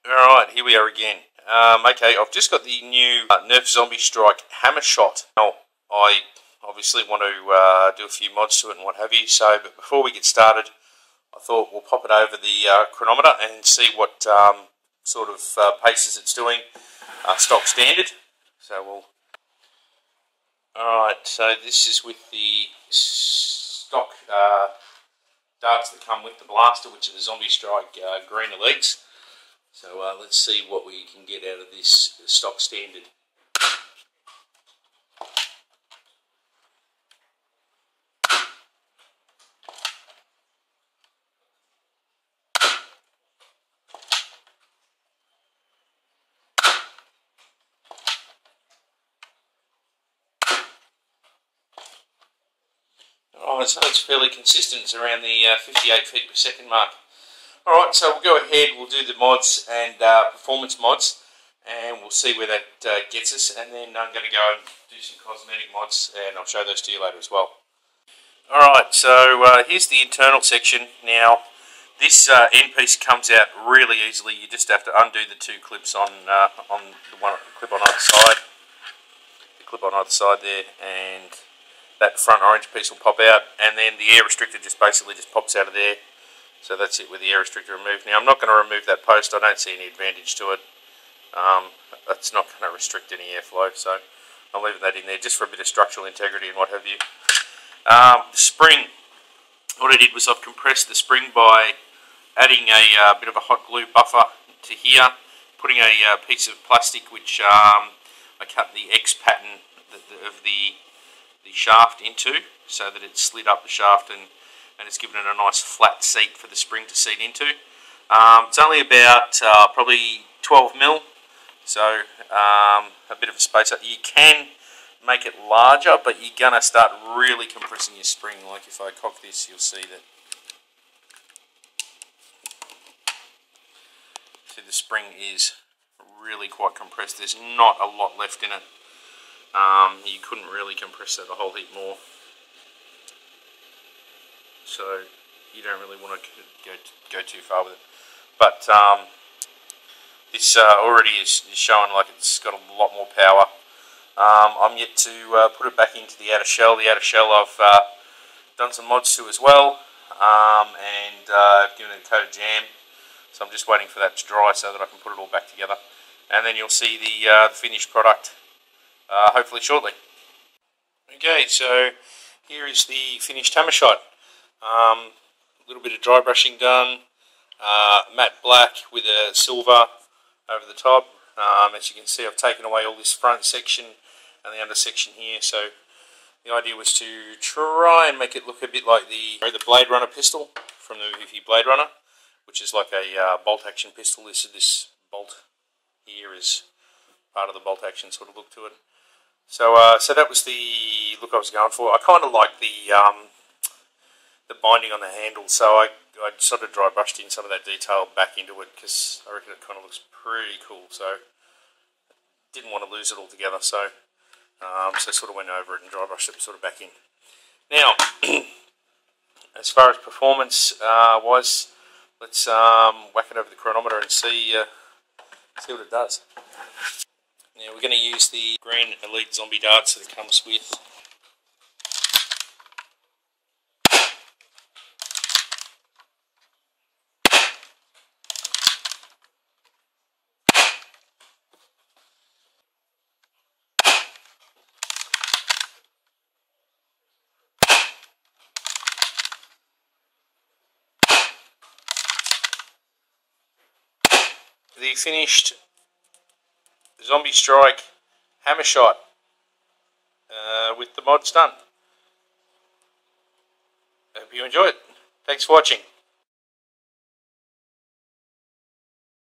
Alright, here we are again. Okay, I've just got the new Nerf Zombie Strike Hammershot. Now, I obviously want to do a few mods to it and what have you, but before we get started, I thought we'll pop it over the chronometer and see what sort of paces it's doing, stock standard. So we'll... Alright, so this is with the stock darts that come with the blaster, which are the Zombie Strike Green Elites. So let's see what we can get out of this stock standard. Alright, so it's fairly consistent. It's around the 58 feet per second mark. Alright, so we'll go ahead, we'll do the mods and performance mods, and we'll see where that gets us, and then I'm going to go and do some cosmetic mods, and I'll show those to you later as well. Alright, so here's the internal section. Now, this end piece comes out really easily. You just have to undo the two clips on the one clip on either side. The clip on either side there, and that front orange piece will pop out, and then the air restrictor just basically pops out of there. So that's it with the air restrictor removed. Now I'm not going to remove that post. I don't see any advantage to it. That's not going to restrict any airflow, so I'm leaving that in there just for a bit of structural integrity and what have you. The spring, what I did was I've compressed the spring by adding a bit of a hot glue buffer to here, putting a piece of plastic which I cut the X pattern of the shaft into, so that it slid up the shaft and it's given it a nice flat seat for the spring to seat into. It's only about probably 12 mil, so a bit of a space. You can make it larger, but you're going to start really compressing your spring. Like if I cock this, you'll see that the spring is really quite compressed. There's not a lot left in it. You couldn't really compress that a whole heap more. So you don't really want to go too far with it. But this already is showing like it's got a lot more power. I'm yet to put it back into the outer shell. The outer shell I've done some mods to as well, and I've given it a coat of jam. So I'm just waiting for that to dry so that I can put it all back together. And then you'll see the finished product hopefully shortly. Okay, so here is the finished Hammershot. A little bit of dry brushing done, matte black with a silver over the top. As you can see, I've taken away all this front section and the under section here, so the idea was to try and make it look a bit like the Blade Runner pistol from the movie Blade Runner, which is like a bolt action pistol. This bolt here is part of the bolt action sort of look to it. So that was the look I was going for. I kind of like the binding on the handle, so I sort of dry brushed in some of that detail back into it because I reckon it kind of looks pretty cool. So didn't want to lose it altogether, so sort of went over it and dry brushed it sort of back in. Now, as far as performance was, let's whack it over the chronometer and see what it does. Now we're going to use the green Elite Zombie darts that it comes with. The finished Zombie Strike Hammershot with the mods done. I hope you enjoy it. Thanks for watching.